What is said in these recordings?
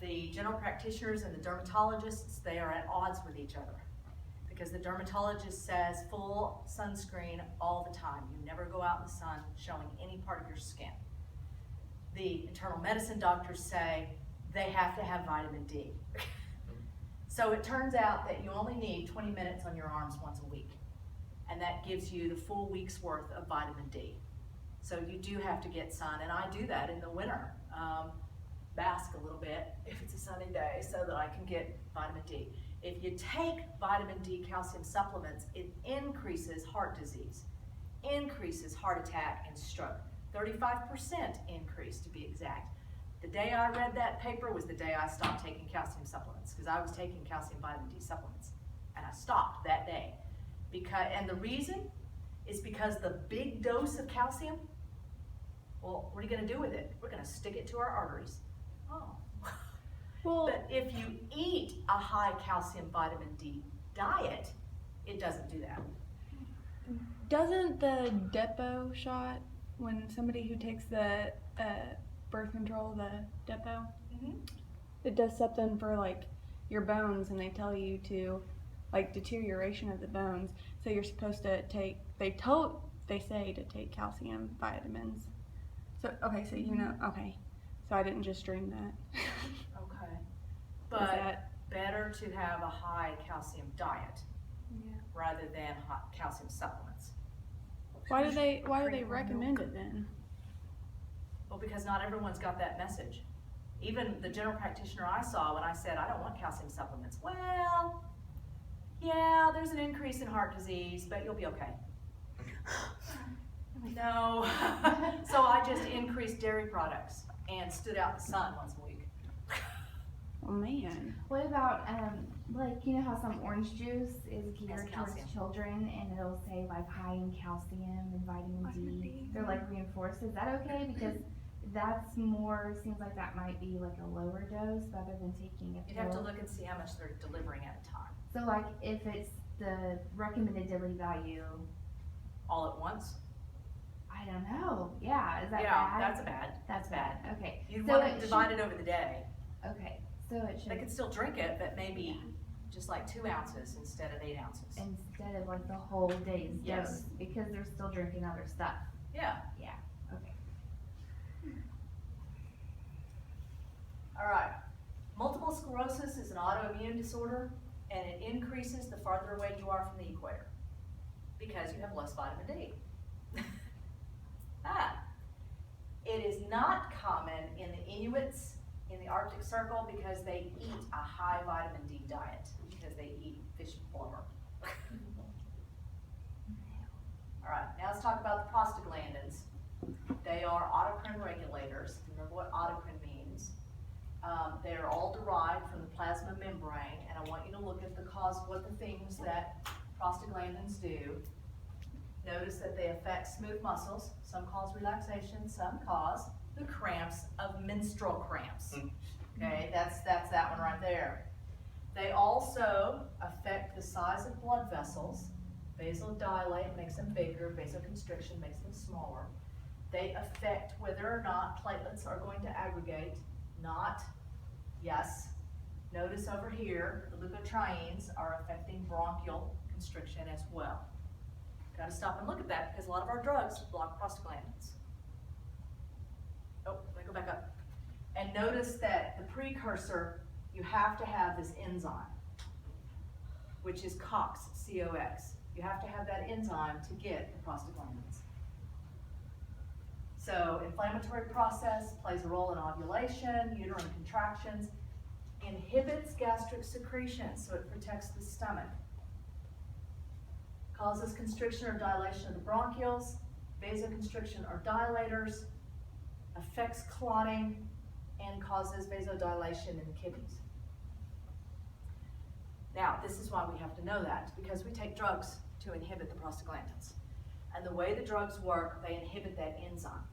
the general practitioners and the dermatologists, they are at odds with each other. Because the dermatologist says full sunscreen all the time. You never go out in the sun showing any part of your skin. The internal medicine doctors say they have to have vitamin D. So it turns out that you only need 20 minutes on your arms once a week. And that gives you the full week's worth of vitamin D. So you do have to get sun, and I do that in the winter. Bask a little bit if it's a sunny day so that I can get vitamin D. If you take vitamin D calcium supplements, it increases heart disease, increases heart attack and stroke. 35% increase to be exact. The day I read that paper was the day I stopped taking calcium supplements, because I was taking calcium vitamin D supplements, and I stopped that day. And the reason is because the big dose of calcium, well, what are you going to do with it? We're going to stick it to our arteries. Oh. Well, but if you eat a high calcium vitamin D diet, it doesn't do that. Doesn't the depot shot, when somebody who takes the birth control, the depot, it does something for like your bones, and they tell you to, like, deterioration of the bones, so you're supposed to take, they say to take calcium vitamins. So, okay, so you know, okay, so I didn't just dream that. Okay, but better to have a high calcium diet rather than hot calcium supplements. Why do they recommend it then? Well, because not everyone's got that message. Even the general practitioner I saw, when I said, I don't want calcium supplements, well, yeah, there's an increase in heart disease, but you'll be okay. No. So I just increased dairy products and stood out in the sun once a week. Oh man. What about like, you know how some orange juice is geared towards calcium. children, and it'll say like high in calcium and vitamin D. They're like reinforced. Is that okay? Because that's more, seems like that might be like a lower dose rather than taking a pill. You'd have to look and see how much they're delivering at a time. So like if it's the recommended daily value. All at once? I don't know. Yeah, is that Yeah, bad? that's bad. That's bad. Okay. You'd So want it it divided over the day. Okay. So it should. They could still drink it, but maybe just like 2 ounces instead of 8 ounces. Instead of like the whole day's Yes. dose, because they're still drinking other stuff. Yeah. Yeah. Okay. All right. Multiple sclerosis is an autoimmune disorder, and it increases the farther away you are from the equator because you have less vitamin D. It is not common in the Inuits in the Arctic Circle because they eat a high vitamin D diet, because they eat fish blubber. All right, now let's talk about the prostaglandins. They are autocrine regulators. Remember what autocrine means. They are all derived from the plasma membrane, and I want you to look at what the things that prostaglandins do. Notice that they affect smooth muscles. Some cause relaxation, some cause the cramps of menstrual cramps. Okay, that's that one right there. They also affect the size of blood vessels. Vasodilate makes them bigger, vasoconstriction makes them smaller. They affect whether or not platelets are going to aggregate. Not, yes. Notice over here, the leukotrienes are affecting bronchial constriction as well. Got to stop and look at that because a lot of our drugs block prostaglandins. Oh, let me go back up. And notice that the precursor, you have to have this enzyme, which is COX, C-O-X. You have to have that enzyme to get the prostaglandins. So inflammatory process plays a role in ovulation, uterine contractions, inhibits gastric secretion, so it protects the stomach. Causes constriction or dilation of the bronchioles, vasoconstriction or dilators, affects clotting, and causes vasodilation in the kidneys. Now, this is why we have to know that, because we take drugs to inhibit the prostaglandins. And the way the drugs work, they inhibit that enzyme.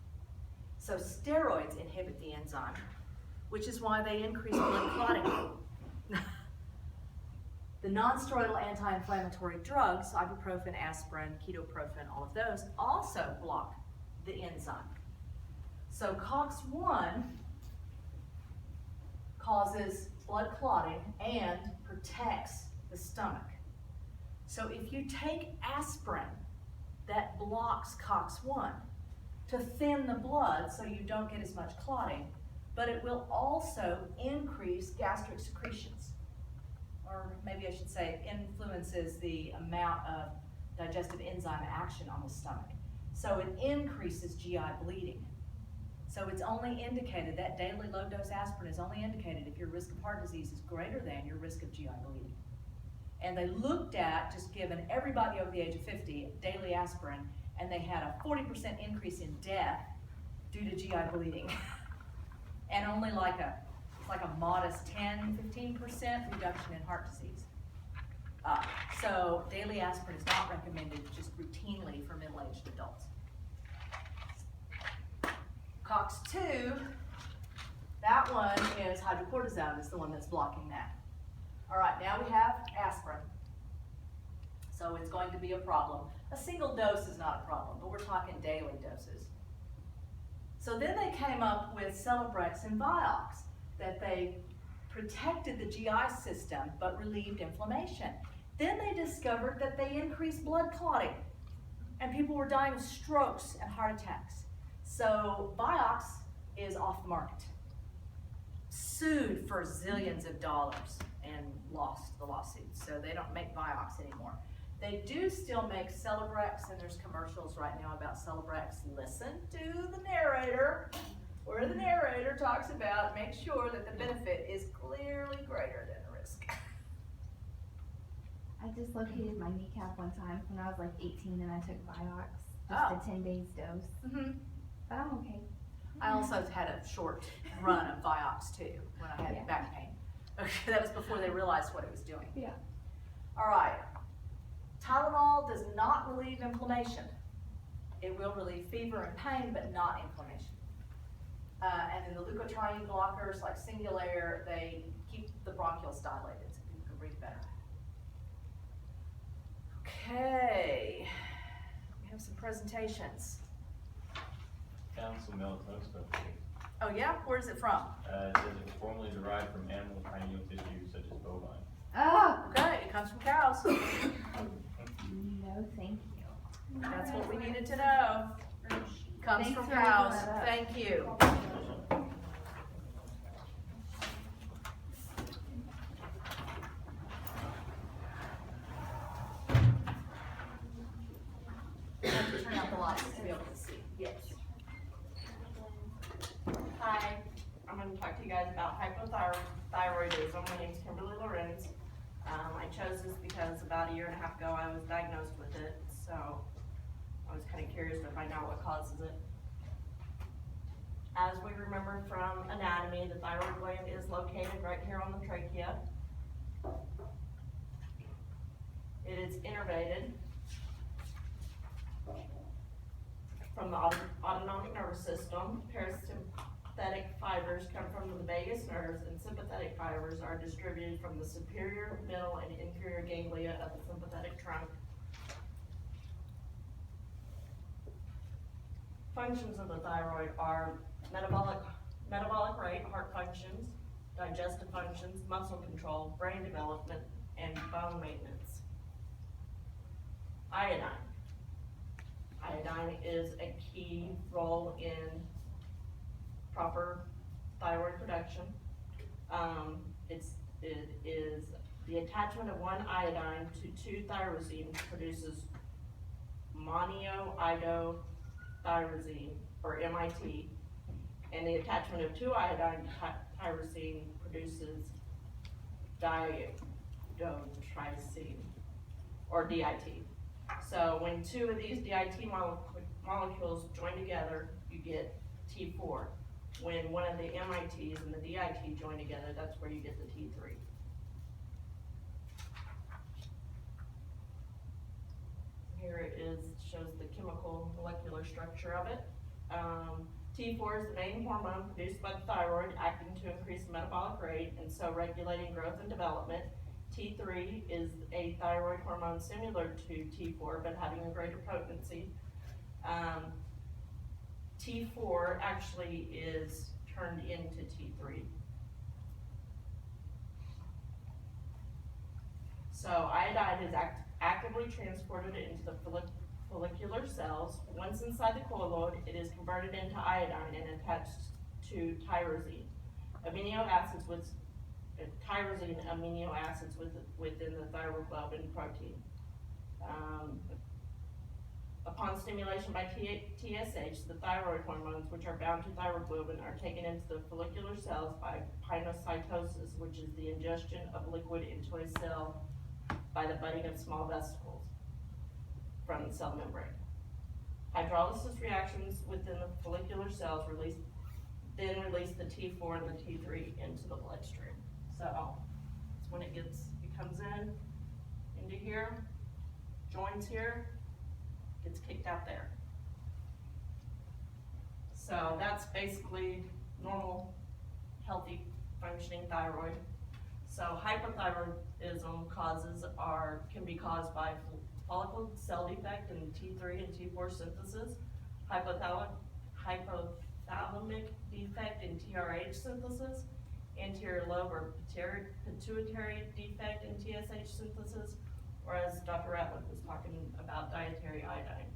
So steroids inhibit the enzyme, which is why they increase blood clotting. The non-steroidal anti-inflammatory drugs, ibuprofen, aspirin, ketoprofen, all of those, also block the enzyme. So COX-1 causes blood clotting and protects the stomach. So if you take aspirin that blocks COX-1 to thin the blood so you don't get as much clotting, but it will also increase gastric secretions. Or maybe I should say it influences the amount of digestive enzyme action on the stomach. So it increases GI bleeding. So it's only indicated, that daily low dose aspirin is only indicated if your risk of heart disease is greater than your risk of GI bleeding. And they looked at just given everybody over the age of 50 daily aspirin, and they had a 40% increase in death due to GI bleeding. And only like a modest 10-15% reduction in heart disease. So daily aspirin is not recommended just routinely for middle-aged adults. COX-2, that one is hydrocortisone is the one that's blocking that. All right, now we have aspirin. So it's going to be a problem. A single dose is not a problem, but we're talking daily doses. So then they came up with Celebrex and Vioxx, that they protected the GI system but relieved inflammation. Then they discovered that they increased blood clotting, and people were dying of strokes and heart attacks. So Vioxx is off the market, sued for zillions of dollars and lost the lawsuit. So they don't make Vioxx anymore. They do still make Celebrex, and there's commercials right now about Celebrex. Listen to the narrator, where the narrator talks about make sure that the benefit is clearly greater than the risk. I dislocated my kneecap one time when I was like 18 and I took Vioxx, just a 10 days dose. But I'm okay. I also had a short run of Vioxx too when I had back pain. Okay, that was before they realized what it was doing. Yeah. All right. Tylenol does not relieve inflammation. It will relieve fever and pain, but not inflammation. And then the leukotriene blockers like Singulair, they keep the bronchioles dilated so people can breathe better. Okay, we have some presentations. Found some melatonin stuff here. Oh yeah, where's it from? It says it's formerly derived from animal pineal tissue such as bovine. Oh! Okay, it comes from cows. No, thank you. That's what we needed to know. Comes Thanks from for cows. looking that up. Thank you. I have to turn out the lights to be able to see. Yes. Hi, I'm going to talk to you guys about hypothyroidism. My name is Kimberly Lorenz. I chose this because about a year and a half ago I was diagnosed with it, so I was kind of curious to find out what causes it. As we remember from anatomy, the thyroid gland is located right here on the trachea. It is innervated from the autonomic nervous system. Parasympathetic fibers come from the vagus nerves, and sympathetic fibers are distributed from the superior, middle, and inferior ganglia of the sympathetic trunk. Functions of the thyroid are metabolic rate, heart functions, digestive functions, muscle control, brain development, and bone maintenance. Iodine. Iodine is a key role in proper thyroid production. It is the attachment of one iodine to two tyrosine produces monoiodotyrosine, or MIT, and the attachment of two iodine to tyrosine produces diiodotyrosine, or DIT. So when two of these DIT molecules join together, you get T4. When one of the MITs and the DIT join together, that's where you get the T3. Here it is, shows the chemical molecular structure of it. T4 is the main hormone produced by the thyroid, acting to increase the metabolic rate and so regulating growth and development. T3 is a thyroid hormone similar to T4 but having a greater potency. T4 actually is turned into T3. So iodine is actively transported into the follicular cells. Once inside the colloid, it is converted into iodine and attached to tyrosine amino acids within the thyroglobulin protein. Upon stimulation by TSH, the thyroid hormones, which are bound to thyroglobulin, are taken into the follicular cells by pinocytosis, which is the ingestion of liquid into a cell by the budding of small vesicles from the cell membrane. Hydrolysis reactions within the follicular cells release the T4 and the T3 into the bloodstream. So it's when it comes into here, joins here, gets kicked out there. So that's basically normal, healthy, functioning thyroid. So hypothyroidism can be caused by follicle cell defect in T3 and T4 synthesis, hypothalamic defect in TRH synthesis, anterior lobe or pituitary defect in TSH synthesis, or as Dr. Ratliff was talking about, dietary iodine.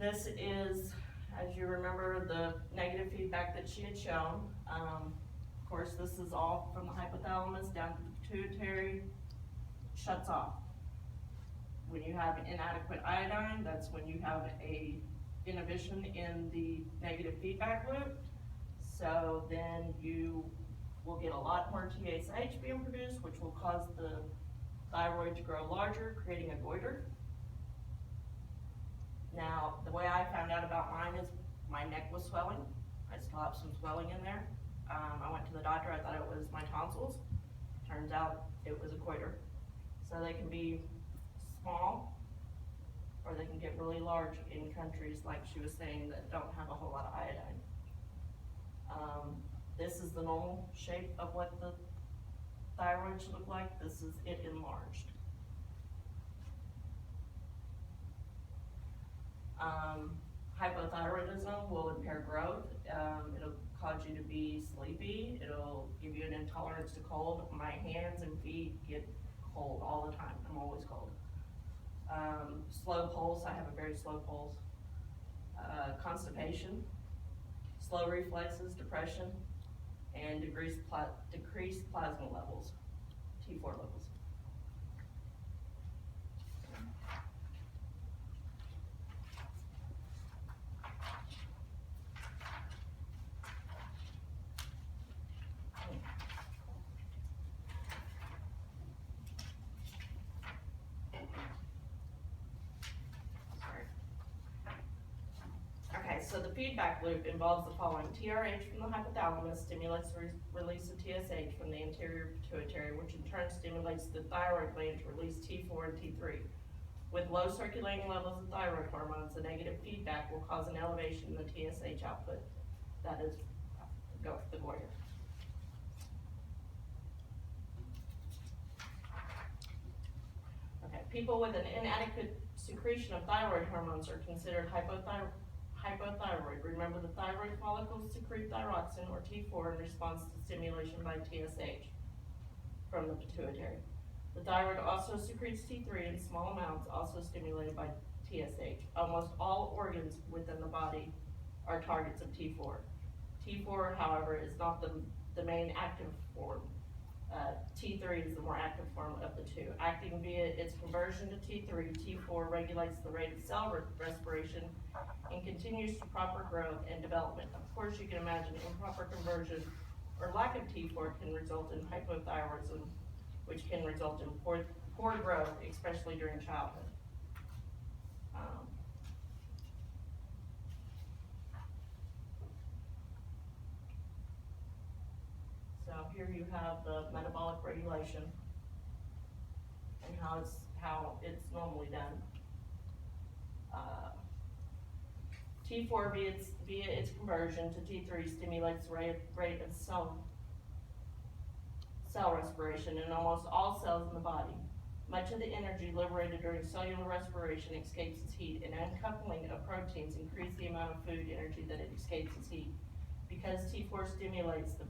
This is, as you remember, the negative feedback that she had shown. Of course, this is all from the hypothalamus down to the pituitary, shuts off. When you have inadequate iodine, that's when you have a inhibition in the negative feedback loop. So then you will get a lot more TSH being produced, which will cause the thyroid to grow larger, creating a goiter. Now, the way I found out about mine is my neck was swelling. I still have some swelling in there. I went to the doctor, I thought it was my tonsils. Turns out it was a goiter. So they can be small, or they can get really large in countries, like she was saying, that don't have a whole lot of iodine. This is the normal shape of what the thyroid should look like. This is it enlarged. Hypothyroidism will impair growth. It'll cause you to be sleepy. It'll give you an intolerance to cold. My hands and feet get cold all the time. I'm always cold. Slow pulse. I have a very slow pulse. Constipation, slow reflexes, depression, and decreased plasma levels, T4 levels. So the feedback loop involves the following. TRH from the hypothalamus stimulates the release of TSH from the anterior pituitary, which in turn stimulates the thyroid gland to release T4 and T3. With low circulating levels of thyroid hormones, the negative feedback will cause an elevation in the TSH output. That is the goiter. Okay, people with an inadequate secretion of thyroid hormones are considered hypothyroid. Remember, the thyroid follicles secrete thyroxine or T4 in response to stimulation by TSH from the pituitary. The thyroid also secretes T3 in small amounts, also stimulated by TSH. Almost all organs within the body are targets of T4. T4, however, is not the main active form. T3 is the more active form of the two. Acting via its conversion to T3, T4 regulates the rate of cell respiration and continues to proper growth and development. Of course, you can imagine improper conversion or lack of T4 can result in hypothyroidism, which can result in poor growth, especially during childhood. So here you have the metabolic regulation and how it's normally done. T4 via its conversion to T3 stimulates the rate of cell respiration in almost all cells in the body. Much of the energy liberated during cellular respiration escapes as heat, and uncoupling of proteins increase the amount of food energy that it escapes as heat. Because T4 stimulates the